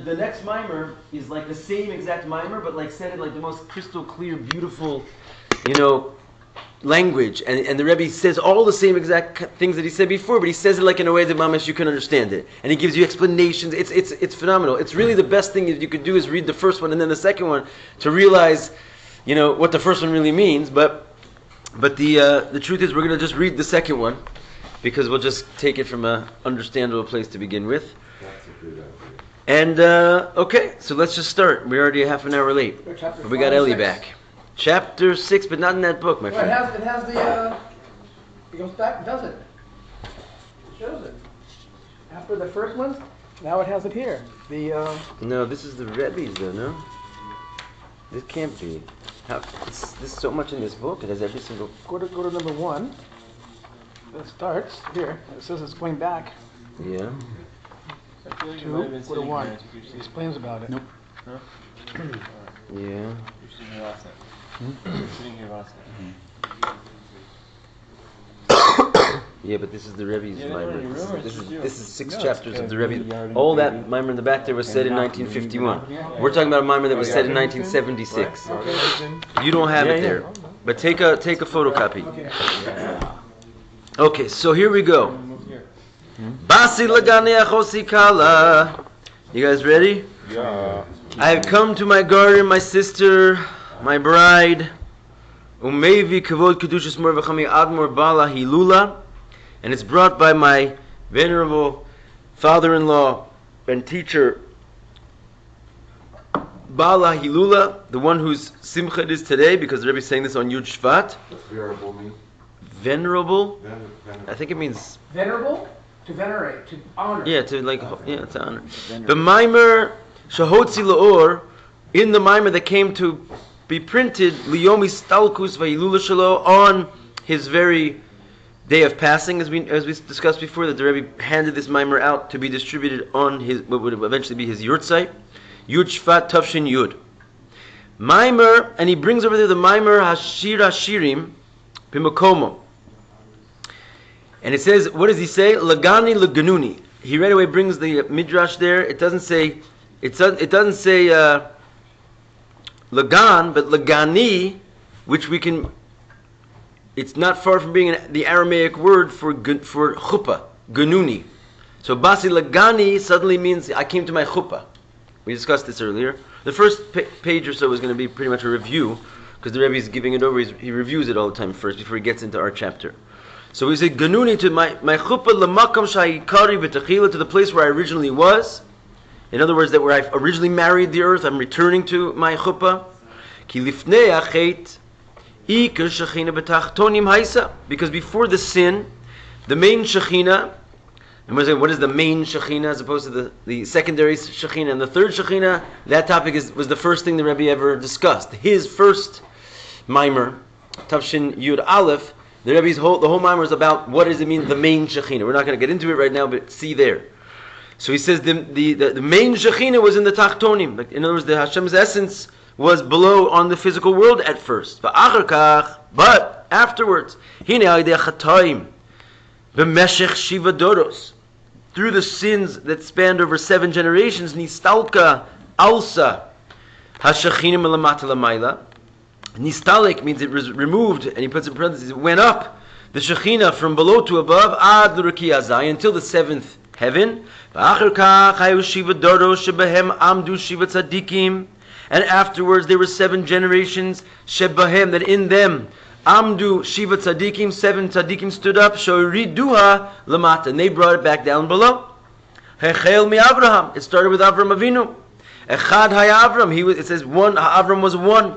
the next mimer is like the same exact mimer, but like said in like the most crystal clear, beautiful, language. And the Rebbe says all the same exact things that he said before, but he says it like in a way that mamash you can understand it. And he gives you explanations. It's phenomenal. It's really the best thing that you could do is read the first one and then the second one to realize, what the first one really means. But the truth is, we're going to just read the second one because we'll just take it from a understandable place to begin with. That's a good idea. And okay, so let's just start. We're already a half an hour late. But we got Ellie back. Chapter 6, but not in that book, my friend. It has the. It goes back, does it? It shows it. After the first one, now it has it here. No, this is the Rebbe's though. No, this can't be. There's so much in this book. It has every single. Go to number 1. It starts here. It says it's going back. Yeah. 2. Go to 1. It explains about it. Nope. Huh? Yeah. You're sitting here last night. You're sitting here last night. Yeah, but this is the Rebbe's mimer. This is 6 No, chapters of the Rebbe. Rebbe. All that mimer in the back there was said in 1951. We're talking about a mimer that was said in 1976. You don't have it there, but take a photocopy. Okay, so here we go. Basi Lagani achosi kala. You guys ready? Yeah. I have come to my garden, my sister, my bride. Umevi kavod kedushas mor v'chami admor bala hilula. And it's brought by my venerable father-in-law and teacher, Bala Hilula, the one whose simcha it is today, because the Rebbe is saying this on Yud Shvat. What's venerable mean? Venerable? Venerable. I think it means... Venerable? To venerate, to honor. Yeah, to honor. The mimer, Shahotzi La'or, in the mimer that came to be printed, Liyomi Stalkus Vahilula Shalo, on his very day of passing, as we discussed before, that the Rebbe handed this mimer out to be distributed on his what would eventually be his yurtzeit, Yud Shvat Tavshin Yud. Mimer, and he brings over there the mimer Hashir Hashirim Bimakomo. And it says, what does he say? Lagani Laganuni. He right away brings the midrash there. It doesn't say Lagan, but Lagani, which we can. It's not far from being the Aramaic word for chuppah, ganuni. So Basi Lagani suddenly means I came to my chuppah. We discussed this earlier. The first page or so is going to be pretty much a review, because the Rebbe is giving it over. He reviews it all the time first before he gets into our chapter. So we say ganuni to my chuppah lamakam shayikari v'tachila, to the place where I originally was. In other words, that where I originally married the earth, I'm returning to my chuppah. Ki lifnei achet. Because before the sin, the main Shechina, and we're saying what is the main Shechina as opposed to the secondary Shechina and the third Shechina, that topic was the first thing the Rebbe ever discussed. His first mimer, Tavshin Yud Aleph, the Rebbe's the whole mimer is about what does it mean, the main Shechina. We're not going to get into it right now, but see there. So he says the main Shechina was in the Tachtonim. Like, in other words, the Hashem's essence was below on the physical world at first. But afterwards, through the sins that spanned over 7 generations, nistalka alsa hashachina melamata lamayla. Nistalik means it was removed, and he puts in parentheses, it went up, the Shechina from below to above, ad l'ruki azai, until the 7th heaven. And afterwards there were 7 generations, shebahem, that in them, amdu shiva tzadikim, 7 tzadikim stood up, shoriduha lamata, and they brought it back down below. Hechel mi Avraham, it started with Avram Avinu. Echad hay Avram, it says Avram was 1.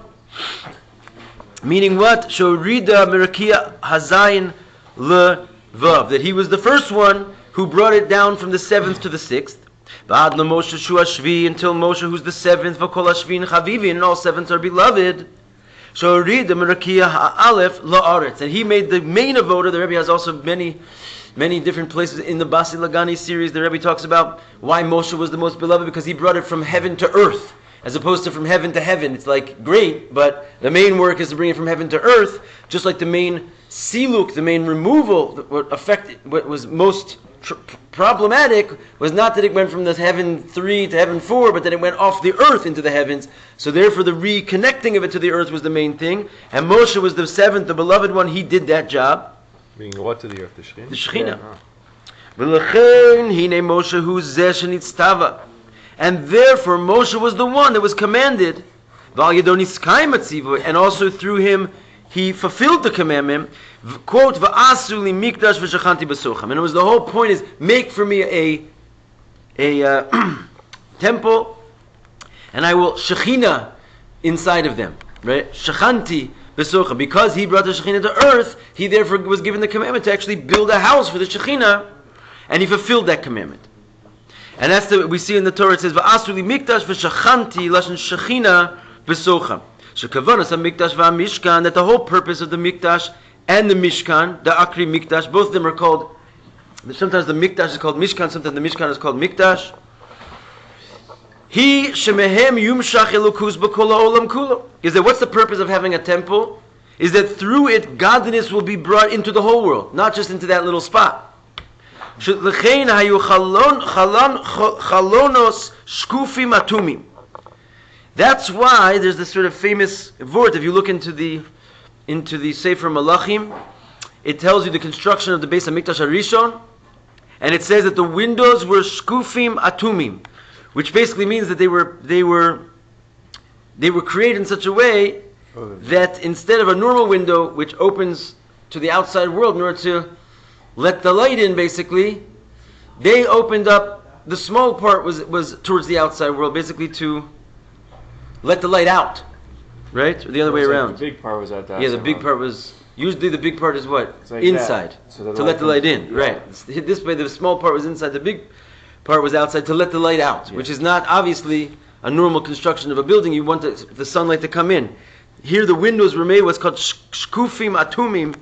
Meaning what? Shorida mirakia hazayin levav, that he was the first one who brought it down from the 7th to the 6th. Ba'ad Moshe Shu Ashvi, until Moshe, who's the 7th, V'kol Ashvin Chavivin, and all 7ths are beloved. So read the Merakia Ha'alef La'aretz, and he made the main avoda. The Rebbe has also many different places in the Basi Lagani series. The Rebbe talks about why Moshe was the most beloved, because he brought it from heaven to earth, as opposed to from heaven to heaven. It's like great, but the main work is to bring it from heaven to earth, just like the main siluk, the main removal, what was most problematic was not that it went from the heaven 3 to heaven 4, but that it went off the earth into the heavens. So therefore the reconnecting of it to the earth was the main thing. And Moshe was the 7th, the beloved one. He did that job. Meaning what to the earth? The Shechina? The Shechina. V'lechein hinei Moshe hu zeh shenitztava. And therefore Moshe was the one that was commanded. V'al yado nitzkai matzivo. And also through him he fulfilled the commandment. Quote, V'asu li mikdash v'shachanti b'socham. And it was the whole point is, make for me a temple, and I will Shechina inside of them. Right? Shachanti b'socham. Because he brought the Shechina to earth, he therefore was given the commandment to actually build a house for the Shechina, and he fulfilled that commandment. And that's we see in the Torah, it says, V'asu li mikdash v'shachanti lashon Shechina b'socham. Shekavanas ha-mikdash v'ha-mishkan, that the whole purpose of the mikdash and the Mishkan, the Akri Mikdash, both of them are called, sometimes the Mikdash is called Mishkan, sometimes the Mishkan is called Mikdash. He shemehem yumshach elokus b'kol ha'olam kulo. Is that what's the purpose of having a temple? Is that through it, godliness will be brought into the whole world, not just into that little spot. L'chein hayu chalonos shkufim atumim. That's why there's this sort of famous word, if you look into the Sefer Malachim, it tells you the construction of the Beis HaMikdash HaRishon, and it says that the windows were shkufim atumim, which basically means that they were created in such a way that instead of a normal window which opens to the outside world in order to let the light in, basically, they opened up, the small part was towards the outside world, basically to let the light out. Right? Or the other way around. The big part was at that. Yeah, the big part was, usually the big part is what? Like inside. So to let the light in. Yeah. Right. This way the small part was inside, the big part was outside to let the light out, which is not obviously a normal construction of a building. You want the sunlight to come in. Here the windows were made what's called shkufim atumim,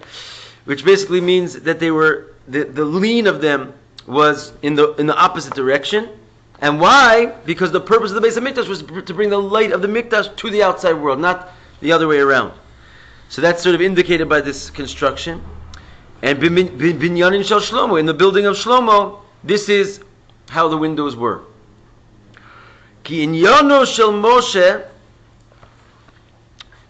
which basically means that they were, the lean of them was in the opposite direction. And why? Because the purpose of the Beis HaMikdash was to bring the light of the Mikdash to the outside world, not the other way around. So that's sort of indicated by this construction. And Binyanin Shel Shlomo, in the building of Shlomo, this is how the windows were. Ki inyano shel Moshe,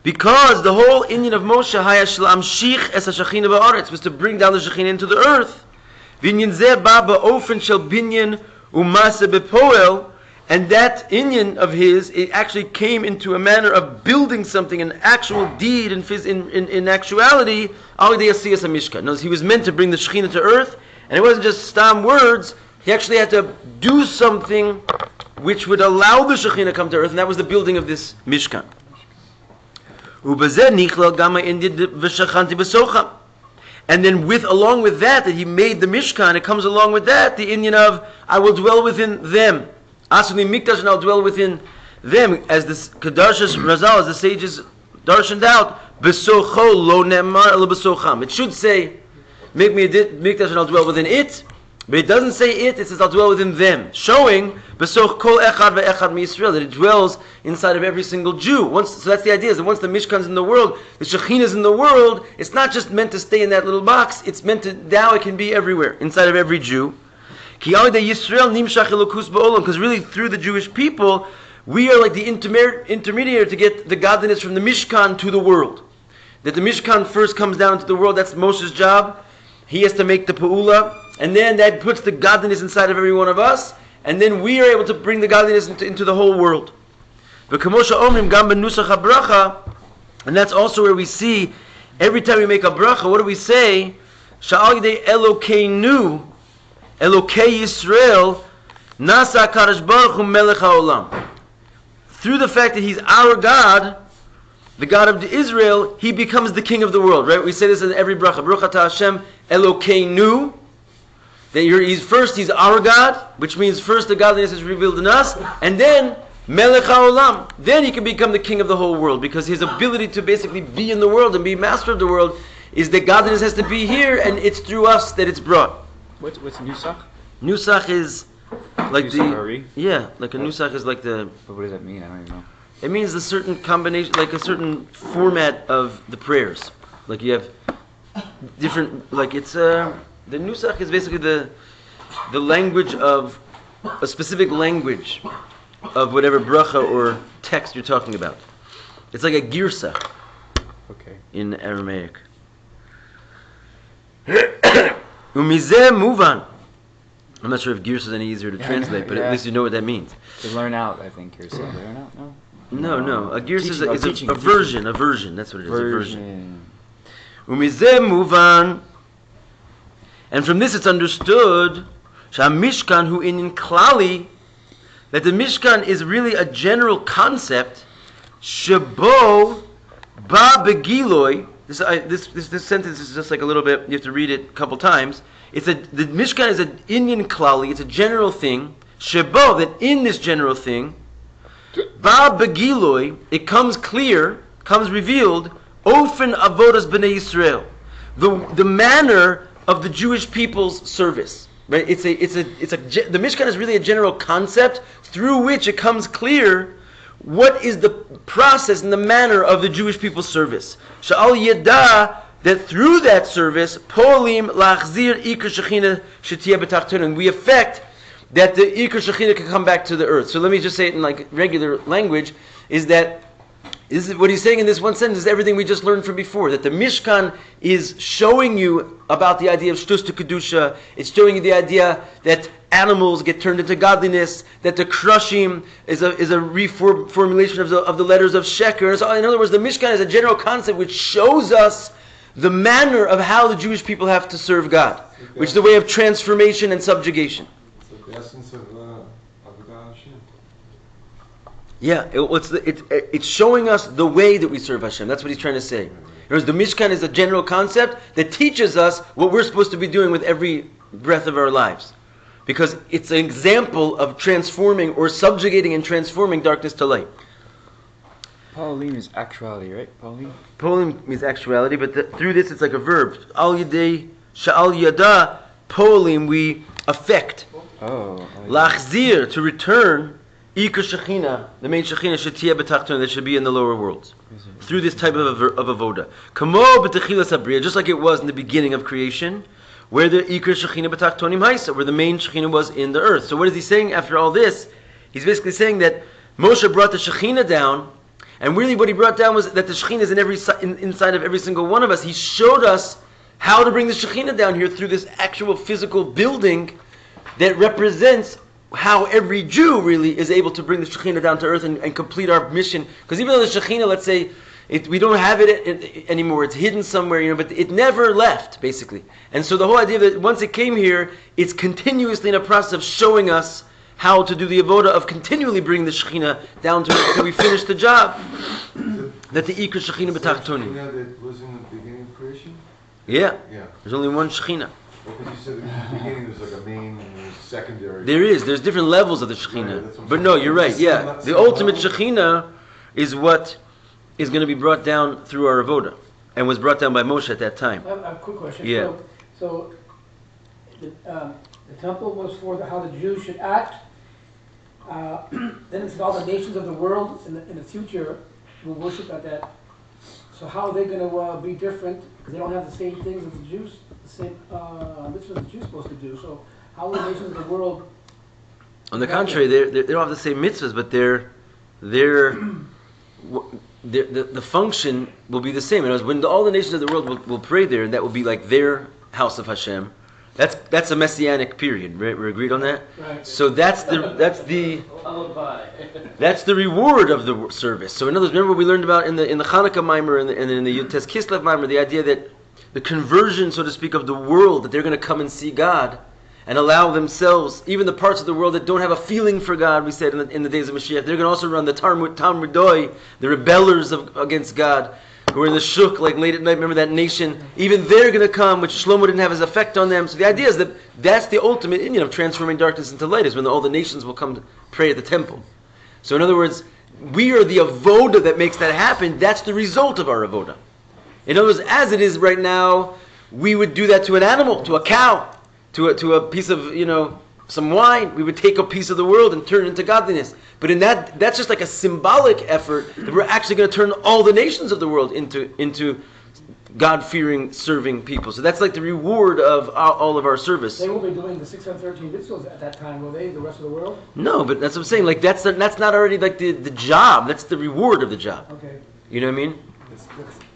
because the whole Inyan of Moshe haya shel amshich es ha-Shechina ba'aretz, was to bring down the Shechina into the earth. Binyan zeh ba ba'ofen shel binyan Umase bepoel, and that Inyan of his, it actually came into a manner of building something, an actual deed in actuality. Notice he was meant to bring the Shechina to earth, and it wasn't just stam words. He actually had to do something which would allow the Shechina to come to earth, and that was the building of this Mishkan. And then along with that he made the Mishkan, it comes along with that, the Inyan of, I will dwell within them. Asuni Mikdash, and I'll dwell within them. As the Kedarshas Razal, as the sages darshaned out, Besocho lo ne'emar ela besocham. It should say, make me a Mikdash and I'll dwell within it. But it doesn't say it says I'll dwell within them. Showing, Besoch kol echad ve'echad mi'Yisrael, that it dwells inside of every single Jew. So that's the idea, is that once the Mishkan's in the world, the Shechina's in the world, it's not just meant to stay in that little box, it's meant to, now it can be everywhere, inside of every Jew. Because really through the Jewish people, we are like the intermediary to get the godliness from the Mishkan to the world. That the Mishkan first comes down into the world, that's Moshe's job. He has to make the Pa'ula, and then that puts the godliness inside of every one of us, and then we are able to bring the godliness into the whole world. And that's also where we see, every time we make a bracha, what do we say? Sha'al Elokeinu, Elokei Yisrael, Nasa Kadosh Baruch Hu Melech HaOlam. Through the fact that He's our God, the God of Israel, He becomes the King of the world, right? We say this in every bracha. Baruch Atah Hashem Elokeinu. That He's our God, which means first the godliness is revealed in us, and then Melech HaOlam. Then He can become the King of the whole world, because His ability to basically be in the world and be master of the world is that godliness has to be here, and it's through us that it's brought. What's Nusach? Nusach is like Nusach like a Nusach is like the. But what does that mean? I don't even know. It means a certain combination, like a certain format of the prayers. Like you have different, like it's the Nusach is basically the language of a specific language of whatever bracha or text you're talking about. It's like a girsa Okay. in Aramaic. Umizeh muvan. I'm not sure if girsa is any easier to translate, but at least you know what that means. To learn out, I think you're saying. Learn out? No? No. A girsa is Teaching, a version. A version. That's what it is. A version. Version. Umizeh muvan. And from this it's understood Mishkan hu in klali, that the Mishkan is really a general concept. Shabo ba begiloi. This sentence is just like a little bit. You have to read it a couple times. The Mishkan is an Indian klali. It's a general thing. Shabo, that in this general thing, ba begiloi, it comes clear, comes revealed. Ofen avodas bnei Yisrael, the manner of the Jewish people's service. Right? The Mishkan is really a general concept through which it comes clear what is the process and the manner of the Jewish people's service. Sha'al yeda, that through that service, polim lachzir ikar shechina shetiyah b'tachtonim, we affect that the ikar shechina can come back to the earth. So let me just say it in like regular language, is that this is what he's saying in this one sentence is everything we just learned from before, that the Mishkan is showing you about the idea of shtus to kedusha. It's showing you the idea that animals get turned into godliness, that the crushing is a reformulation of the letters of Sheker. So in other words, the Mishkan is a general concept which shows us the manner of how the Jewish people have to serve God, which is the way of transformation and subjugation. It's like the essence of Avodah Hashem. Yeah, it's showing us the way that we serve Hashem. That's what he's trying to say. Whereas the Mishkan is a general concept that teaches us what we're supposed to be doing with every breath of our lives. Because it's an example of transforming or subjugating and transforming darkness to light. Pauline is actuality, right? Pauline? Polim means actuality, but through this it's like a verb. Al yadei sha'al yada polim, we affect. Oh. Lachzir, to return. Ikar Shechina, the main Shechina, shetiyah b'tachton, that should be in the lower worlds. Through this type of avoda. Kamo b'techilas habriya, just like it was in the beginning of creation, where the Ikar Shechina b'tachtonim haisa, where the main Shechina was in the earth. So what is he saying after all this? He's basically saying that Moshe brought the Shechina down, and really what he brought down was that the Shechina is inside of every single one of us. He showed us how to bring the Shechina down here through this actual physical building that represents how every Jew really is able to bring the Shechina down to earth and complete our mission. Because even though the Shechina, let's say, we don't have it anymore, it's hidden somewhere, but it never left, basically. And so the whole idea that once it came here, it's continuously in a process of showing us how to do the avoda of continually bringing the Shechina down to earth until we finish the job. That the Ikar Shechina b'tachtonim. Shechina that was in the beginning of creation? Yeah. Yeah. There's only one Shechina. Because you said in the beginning there's like a main and there's secondary. There's different levels of the Shechina. Right, but no, you're right, yeah. The ultimate Shechina is what is going to be brought down through our avoda, and was brought down by Moshe at that time. I have a quick question. Yeah. So the temple was for how the Jews should act. Then it's all the nations of the world in the future will worship at that. So how are they going to be different? Because they don't have the same things as the Jews, the same mitzvahs the Jews supposed to do. So how are the nations of the world? On the contrary, they don't have the same mitzvahs, but the function will be the same. In other words, when all the nations of the world will pray there, and that will be like their house of Hashem. That's a messianic period. Right? We're agreed on that. Right. So that's the reward of the service. So in other words, remember what we learned about in the Hanukkah Maimer and in the Yud-Tes Kislev Maimer, the idea that the conversion, so to speak, of the world, that they're going to come and see God and allow themselves, even the parts of the world that don't have a feeling for God, we said in the days of Mashiach, they're going to also run the Talmudoi, the rebellers against God, who are in the Shuk, like late at night, remember that nation, even they're going to come, which Shlomo didn't have his effect on them. So the idea is that that's the ultimate Indian of transforming darkness into light, is when all the nations will come to pray at the temple. So in other words, we are the avoda that makes that happen. That's the result of our avoda. In other words, as it is right now, we would do that to an animal, to a cow, to a piece of, some wine. We would take a piece of the world and turn it into godliness. But in that's just like a symbolic effort that we're actually going to turn all the nations of the world into God-fearing, serving people. So that's like the reward of all of our service. They won't be doing the 613 mitzvahs at that time, will they? The rest of the world? No, but that's what I'm saying. Like that's not already like the job. That's the reward of the job. Okay. You know what I mean?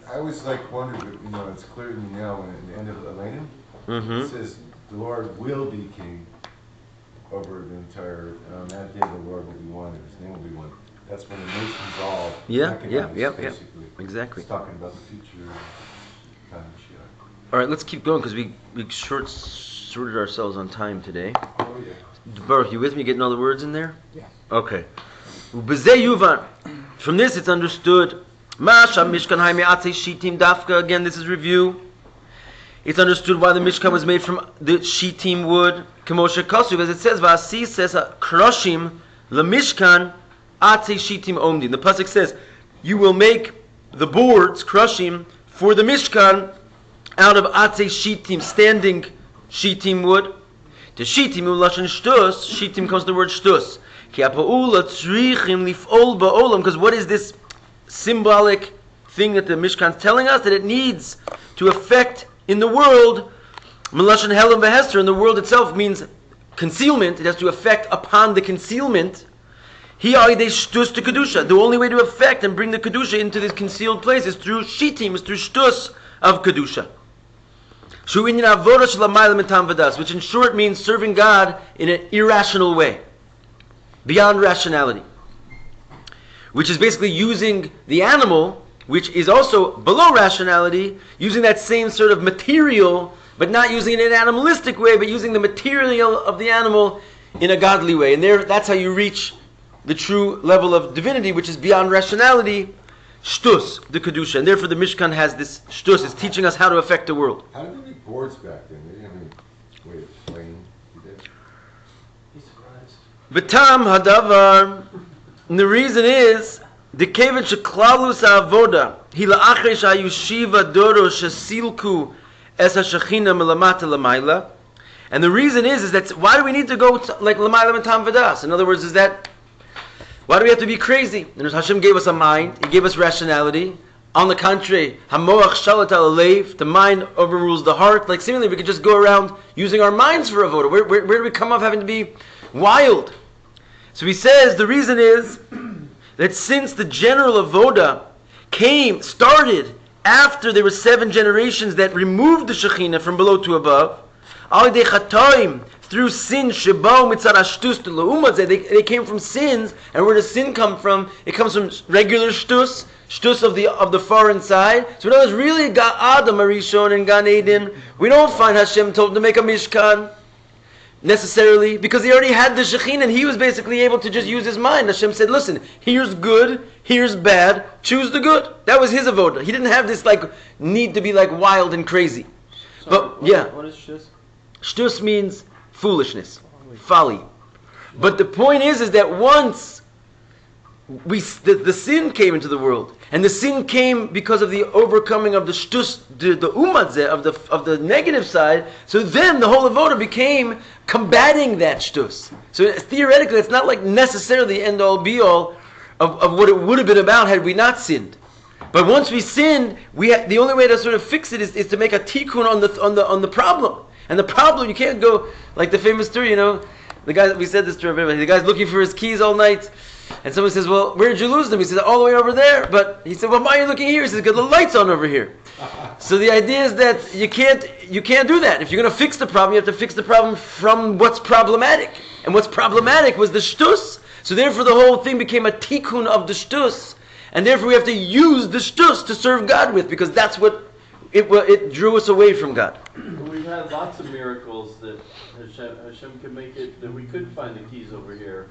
I always wondered, it's clear to me now when at the end of Elena, Mm-hmm. it says the Lord will be king over the entire, on that day the Lord will be one, and his name will be one. That's when the nations all recognize, basically. Exactly. It's talking about the future time of Mashiach. All right, let's keep going because we short-sorted ourselves on time today. Oh yeah. Baruch, you with me? Getting all the words in there? Yes. Okay. Ubezeh yuvan. From this, it's understood. Masha Mishkan Haimi Atze Shitim Dafka. Again, this is review. It's understood why the Mishkan was made from the Shitim wood. Kemoshe Kosuv, as it says, Vasi says, Kroshim LeMishkan Atze Shitim Omdim. The pasuk says, you will make the boards, Kroshim, for the Mishkan out of Atze Shitim, standing Shitim wood. The Shitim Ulashon Shtus. Shitim comes the word Shtus. Because what is this symbolic thing that the Mishkan is telling us? That it needs to affect in the world, Melashon Helam Behester, in the world itself means concealment. It has to affect upon the concealment. The only way to affect and bring the Kedusha into this concealed place is through Shitim, is through Shtus of Kedusha. Which in short means serving God in an irrational way, beyond rationality. Which is basically using the animal, which is also below rationality, using that same sort of material, but not using it in an animalistic way, but using the material of the animal in a godly way. And that's how you reach the true level of divinity, which is beyond rationality, shtus, the Kedusha. And therefore the Mishkan has this shtus, it's teaching us how to affect the world. How did they make boards back then? They didn't have any way of playing. He's surprised. V'tam hadavar. And the reason is, the kevet sheklalus ha'avoda hi la'achre sha'yushiva doro shesilku es ha'shechina melamata lamayla. And the reason is that why do we need to go like lamayla metam v'das? In other words, is that why do we have to be crazy? And Hashem gave us a mind. He gave us rationality. On the contrary, hamoach shalat al alev, the mind overrules the heart. Like seemingly, we could just go around using our minds for avoda. Where do we come off having to be wild? So he says the reason is that since the general avoda started after there were 7 generations that removed the Shechina from below to above, through sin, they came from sins. And where does sin come from? It comes from regular shtus of the foreign side. So in other words, really, Adam Arishon and Gan Eden, we don't find Hashem told to make a Mishkan necessarily, because he already had the Shekhinah and he was basically able to just use his mind. Hashem said, listen, here's good, here's bad, choose the good. That was his avodah. He didn't have this need to be wild and crazy. What is shtus? Shtus means foolishness, folly. But the point is that once the sin came into the world, and the sin came because of the overcoming of the shtus, the umadzeh of the negative side. So then the whole avoda became combating that shtus. So theoretically, it's not necessarily the end all be all of what it would have been about had we not sinned. But once we sinned, the only way to sort of fix it is to make a tikkun on the problem. And the problem, you can't go like the famous story, the guy, we said this to everybody, the guy's looking for his keys all night. And someone says, well, where did you lose them? He says, all the way over there. But he said, well, why are you looking here? He says, because the light's on over here. So the idea is that you can't do that. If you're going to fix the problem, you have to fix the problem from what's problematic. And what's problematic was the shtus. So therefore the whole thing became a tikkun of the shtus. And therefore we have to use the shtus to serve God with, because that's what it drew us away from God. We've had lots of miracles that Hashem can make it, that we could find the keys over here.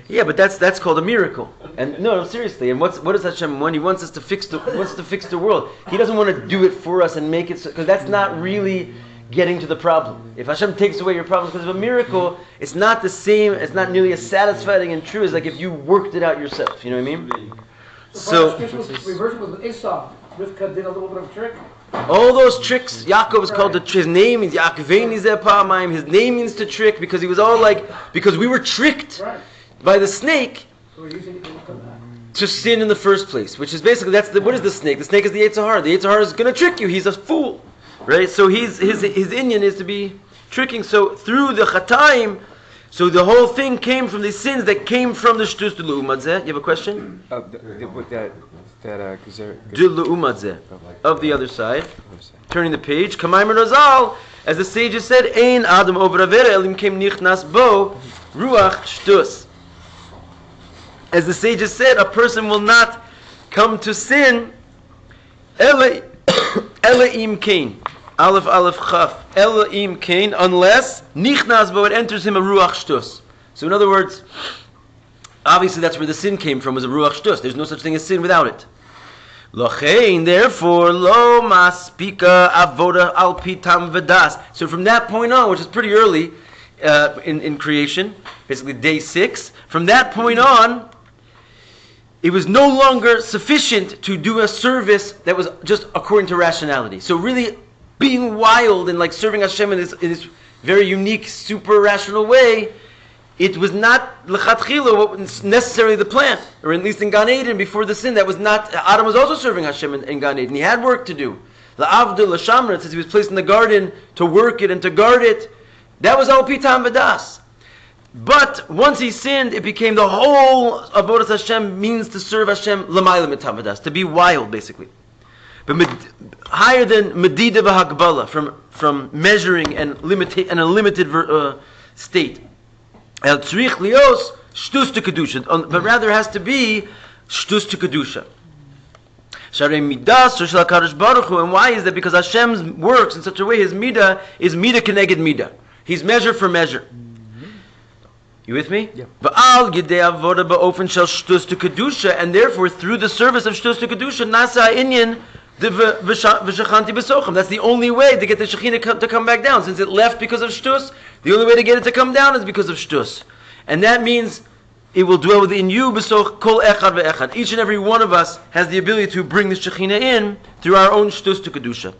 Yeah, but that's called a miracle. And no, seriously. And what does Hashem want? He wants us to fix the world. He doesn't want to do it for us and make it because that's not really getting to the problem. If Hashem takes away your problems because of a miracle, it's not the same. It's not nearly as satisfying and true as if you worked it out yourself. You know what I mean? So reverse was with Esau. Rivka did a little bit of a trick. All those tricks, Yaakov is called his name means Yaakveini Zeh Pa'amayim. His name means to trick, because he was all because we were tricked by the snake. So we're using it to come back. to sin in the first place, which is basically what is the snake? The snake is the Yetzer Hara. The Yetzer Hara is going to trick you. He's a fool, right? So his inyan is to be tricking. So through the Chataim, so the whole thing came from the sins that came from the Shtus de L'Umadzeh. You have a question? With that of the other side. Turning the page. Kamayim Razal, as the sages said, Ein Adam over Avera Elim Kem Nichnas Bo Ruach Shtus. As the sages said, a person will not come to sin Ela Im Kain. Aleph Chaf. Ela Im Kain, unless Nichnas Bo, it enters him a Ruach Shtus. So in other words, obviously that's where the sin came from, was a Ruach Shtus. There's no such thing as sin without it. Lochein, therefore, lo maspika avoda al pitam vedas. So from that point on, which is pretty early in creation, basically day 6, from that point on, it was no longer sufficient to do a service that was just according to rationality. So really being wild and like serving Hashem in this very unique, super rational way, it was not l'chatchila what was necessarily the plan, or at least in Gan Eden before the sin. That was not. Adam was also serving Hashem in Gan Eden. He had work to do. La'avdil l'shamra, it says he was placed in the garden to work it and to guard it. That was al pitam v'das. But once he sinned, it became the whole avodas Hashem means to serve Hashem l'mayla mitam v'das, to be wild basically, but higher than medida v'hakbala, from measuring and a limited state. El tzrich lios shtus to kedusha, but rather has to be shtus to kedusha. Sharei midas shel Hakadosh Baruch Hu, and why is that? Because Hashem works in such a way. His midah is midah keneged midah. He's measure for measure. You with me? Yeah. Va'al gidei avoda ba'ofen shel shtus to kedusha, and therefore through the service of shtus to kedusha, nasa inyan v'shachanti b'socham. That's the only way to get the Shechina to come back down. Since it left because of shtus, the only way to get it to come down is because of shtus. And that means it will dwell within you, b'soch kol echad ve'echad. Each and every one of us has the ability to bring the Shechina in through our own shtus to kedusha.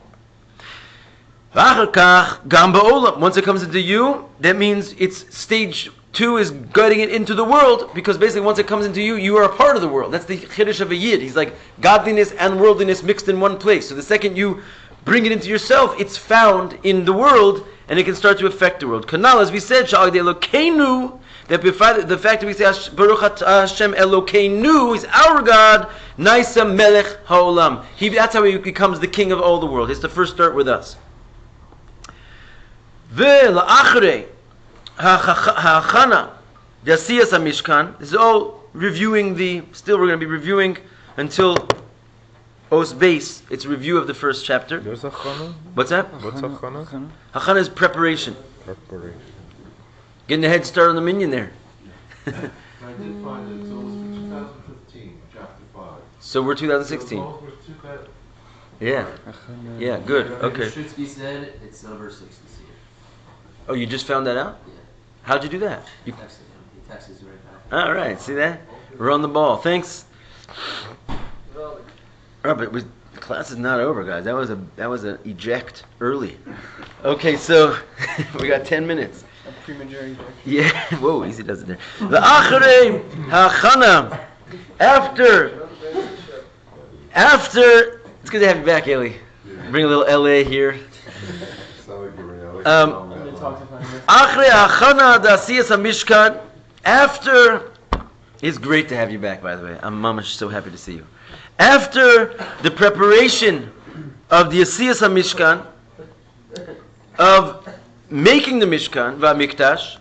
Once it comes into you, that means it's stage 2 is getting it into the world, because basically once it comes into you, you are a part of the world. That's the chiddush of a yid. He's like godliness and worldliness mixed in one place. So the second you bring it into yourself, it's found in the world, and it can start to affect the world. Kanal, as we said, Elokeinu, that the fact that we say Baruch Hashem Elokeinu, He's our God, Naisa Melech Haolam. That's how He becomes the king of all the world. He has to first start with us. Ve'la'achrei ha'chana Yasiyas HaMishkan. This is all reviewing still we're going to be reviewing until Os Beis. It's a review of the first chapter. There's a chana? What's that? What's a chana? Hachana is preparation. Preparation. Getting a head start on the minyan there. I did find it, so it was for 2015, chapter 5. So we're 2016. So both were 2000. Yeah. Yeah, good. Okay. Shutsky said it's over 60 here. Oh, you just found that out? Yeah. How'd you do that? He texted him. He texts right back. All right, see that? We're on the ball. Thanks. But the class is not over, guys. That was an eject early. Okay, so we got 10 minutes. A premature ejection. Yeah. Whoa, easy does it there. The achrei hachana. After. It's good to have you back, Eli. Bring a little LA here. Sound like you were yelling. Achrei hachana da'asiyas hamishkan. After. It's great to have you back, by the way. I'm mamash so happy to see you. After the preparation of the Asiyas HaMishkan, of making the Mishkan, V'Amikdash,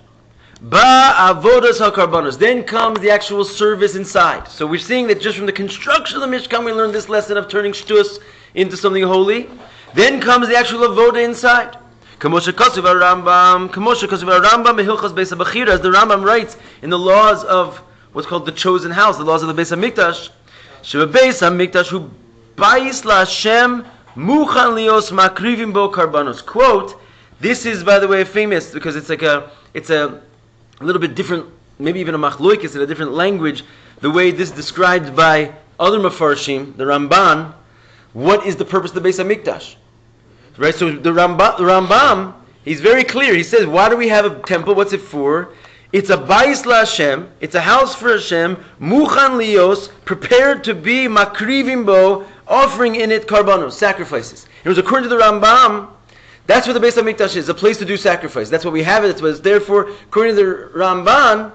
Ba'avodas HaKarbanos, then comes the actual service inside. So we're seeing that just from the construction of the Mishkan, we learned this lesson of turning shtus into something holy. Then comes the actual avoda inside. Kamosha Kasuv Rambam, Mehilchas Beis HaBachira, as the Rambam writes in the laws of what's called the chosen house, the laws of the Beis HaMikdash, Beis HaMikdash hu bais laHashem muchan lios makrivim bo karbanos. Quote, this is, by the way, famous because it's a little bit different, maybe even a machloikis in a different language, the way this is described by other mafarshim, the Ramban. What is the purpose of the Beis HaMikdash? Right, so the Rambam, he's very clear. He says, why do we have a temple? What's it for? It's a Bais La Hashem, it's a house for Hashem, Muchan Lios, prepared to be Makrivim Bo, offering in it karbanos, sacrifices. It was according to the Rambam, that's what the Beis HaMikdash is, a place to do sacrifice. That's what we have it, that's what it's there for. According to the Ramban,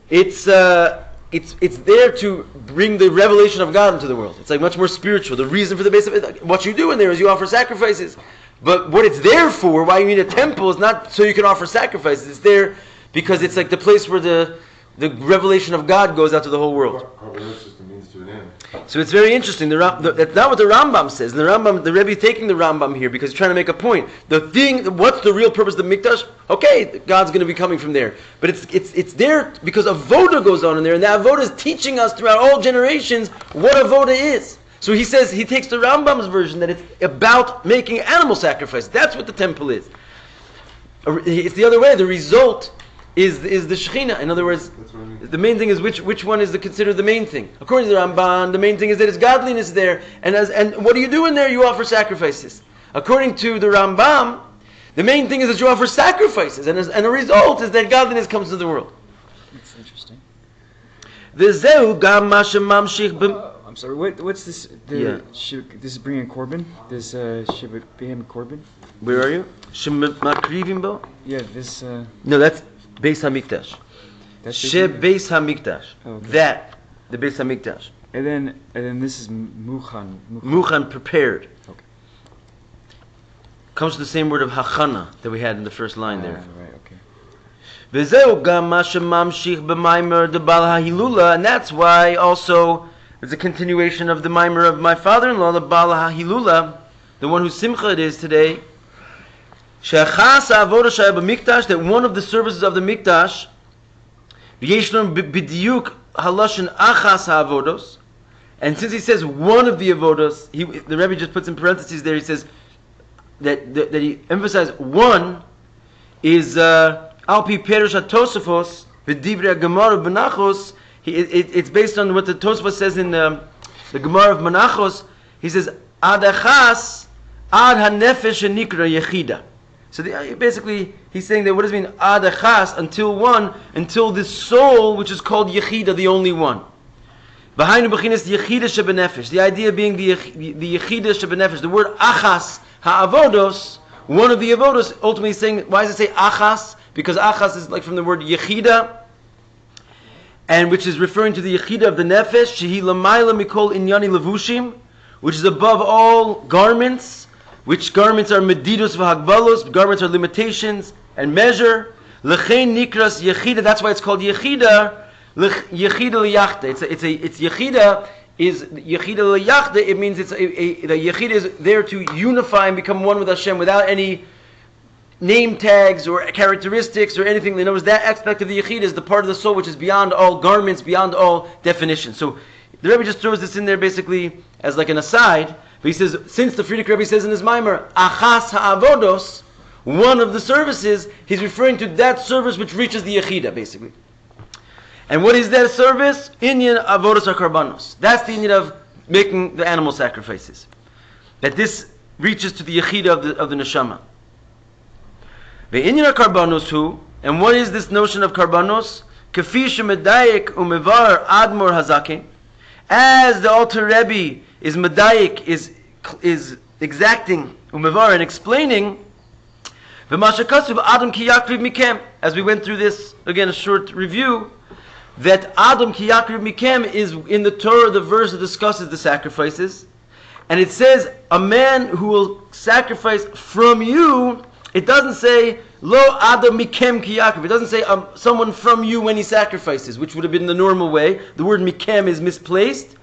it's there to bring the revelation of God into the world. It's like much more spiritual. The reason for the Beis HaMikdash, what you do in there is you offer sacrifices. But what it's there for, why you need a temple, is not so you can offer sacrifices. It's there because it's like the place where the revelation of God goes out to the whole world. Karbanos is the means to an end. So it's very interesting. That's not what the Rambam says. The Rebbe is taking the Rambam here because he's trying to make a point. What's the real purpose of the Mikdash? Okay, God's going to be coming from there, but it's there because avoda goes on in there, and that avoda is teaching us throughout all generations what avoda is. So he says he takes the Rambam's version that it's about making animal sacrifice. That's what the temple is. It's the other way. The result is the Shechina. In other words, the main thing is which one is considered the main thing. According to the Ramban, the main thing is that it's godliness there. And what do you do in there? You offer sacrifices. According to the Rambam, the main thing is that you offer sacrifices. And the result is that godliness comes into the world. That's interesting. I'm sorry, what's this? This is bringing Korban? This Shabbat Behem Korban? Where are you? Makrivim Bo? Yeah, this... No, that's Beis HaMikdash. That's Beis HaMikdash. Oh, okay. That, the Beis HaMikdash. And then this is Muchan. Muchan, prepared. Okay. Comes to the same word of Hachana that we had in the first line there. Right, okay. And that's why also it's a continuation of the Maimer of my father-in-law, the Bal HaHilula, the one whose Simcha it is today. That one of the services of the Mikdash, and since he says one of the avodos, the Rebbe just puts in parentheses there, he says that he emphasized one is Alpi Perush HaTosafos V'Divrei Gemara Benachos. It's based on what the Tosafos says in the Gemara of Menachos. He says Ad Achas Ad HaNefesh Nikra Yechida. So basically, he's saying that what does it mean Ad Achas, until one, until this soul which is called Yechida, the only one. Behind Bechinas Yechida Shebenefesh. The idea being the Yechida Shebenefesh. The word Achas Ha'avodos, one of the avodos, ultimately saying, why does it say Achas? Because Achas is like from the word Yechida, and which is referring to the Yechida of the Nefesh, Shehi Lamayla Mikol Inyani Levushim, which is above all garments, which garments are Medidus V'Hagbalos, garments are limitations and measure. Lechein Nikras Yechida, that's why it's called Yechida, Yechida L'Yachda. It's Yechida, is Yechida L'Yachda, it means the Yechida is there to unify and become one with Hashem without any name tags or characteristics or anything. In other words, that aspect of the Yechida is the part of the soul which is beyond all garments, beyond all definition. So the Rebbe just throws this in there basically as like an aside, but he says, since the Frierdiker Rebbe says in his Maimer, Achas Ha'avodos, one of the services, he's referring to that service which reaches the Yechida, basically. And what is that service? Inyan Avodos HaKarbanos. That's the Inyan of making the animal sacrifices. That this reaches to the Yechida of the Neshama. The Inyan HaKarbanos who, and what is this notion of Karbanos? Kafi Shemedayik Umevar Admor Hazakin. As the Alter Rebbe is Medayik, is exacting Umevar and explaining, Adam ki yakriv mikem, as we went through this, again a short review, that Adam ki yakriv mikem is in the Torah, the verse that discusses the sacrifices, and it says a man who will sacrifice from you. It doesn't say lo Adam mikem ki yakriv. It doesn't say someone from you when he sacrifices, which would have been the normal way. The word mikem is misplaced.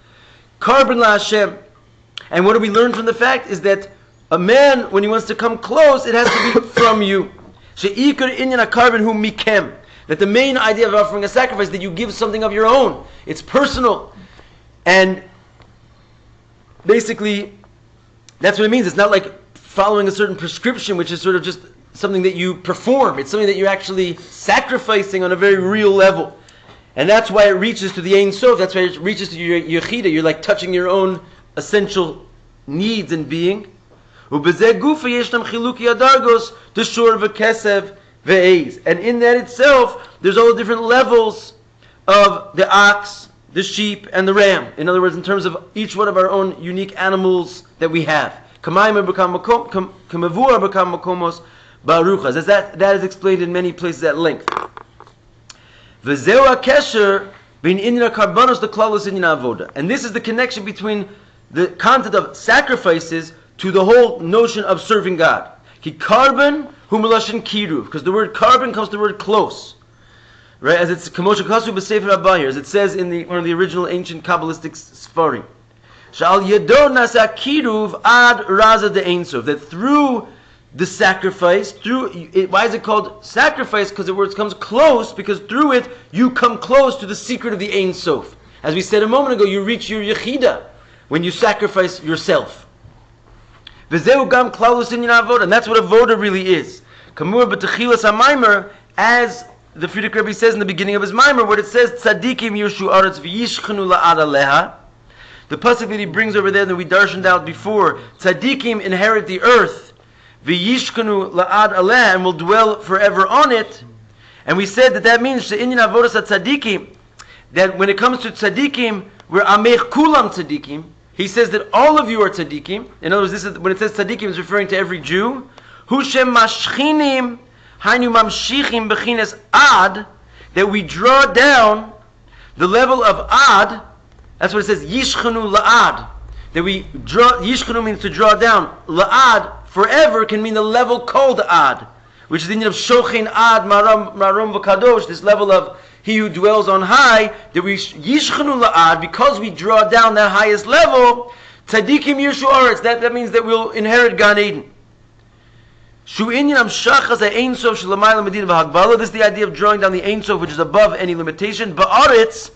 Karban la Hashem, and what do we learn from the fact is that a man, when he wants to come close, it has to be from you. She'ikar inyan akarban hu mikem. That the main idea of offering a sacrifice, that you give something of your own. It's personal. And basically, that's what it means. It's not like following a certain prescription, which is sort of just something that you perform. It's something that you're actually sacrificing on a very real level. And that's why it reaches to the Ein Sof. That's why it reaches to your Yechida. You're like touching your own essential needs and being. Ubezeh gufa yeshnam chiluki adargos deshur v'kesev ve'ez. And in that itself, there's all the different levels of the ox, the sheep, and the ram. In other words, in terms of each one of our own unique animals that we have. That is explained in many places at length. And this is the connection between the content of sacrifices to the whole notion of serving God. Because the word carbon comes to the word close. Right, as it's Rabbi, as it says in one of the original ancient Kabbalistic Sfarim. That through the sacrifice, why is it called sacrifice? Because the word comes close, because through it you come close to the secret of the Ein Sof. As we said a moment ago, you reach your Yechida when you sacrifice yourself. And that's what avoda really is. As the Frierdiker Rebbe says in the beginning of his mimer, what it says, tzadikim yirshu aretz v'yishchenu la'ad aleha. The pasuk that he brings over there that we darshaned out before, tzadikim inherit the earth, v'yishchenu la'ad aleha, and will dwell forever on it. And we said that means the inyan avodas tzadikim, that when it comes to tzadikim, we're amech kulam tzadikim. He says that all of you are tzadikim. In other words, this is when it says tzadikim, it's referring to every Jew. Hushem mashchinim. Ad, that we draw down the level of ad. That's what it says, yishchanu la'ad. That we draw, yishchanu means to draw down. La'ad, forever, can mean the level called ad, which is the meaning of shochin ad maram v'kadosh, this level of he who dwells on high, that we yishchanu la'ad, because we draw down that highest level, tzadikim yirshu aretz, that means that we'll inherit Gan Eden. This is the idea of drawing down the Ein Sof, which is above any limitation. Ba'aretz,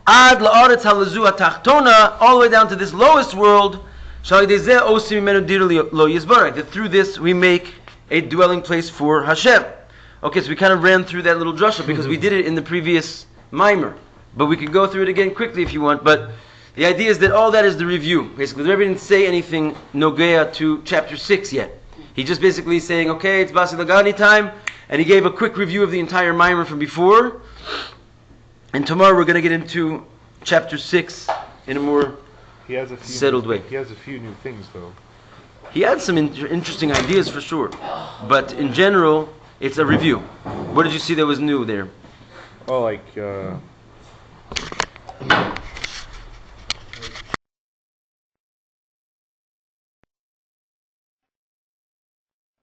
ad la'aretz halazu hatachtona, all the way down to this lowest world. That through this we make a dwelling place for Hashem. Okay, so we kind of ran through that little drasha because we did it in the previous mimer, but we could go through it again quickly if you want. But the idea is that all that is the review. Basically, the Rebbe didn't say anything nogea to chapter 6 yet. He just basically saying, okay, it's Basi Lagani time, and he gave a quick review of the entire mimer from before. And tomorrow we're going to get into chapter 6 in a more settled way. He has a few new things, though. He had some interesting ideas for sure, but in general, it's a review. What did you see that was new there? Oh, like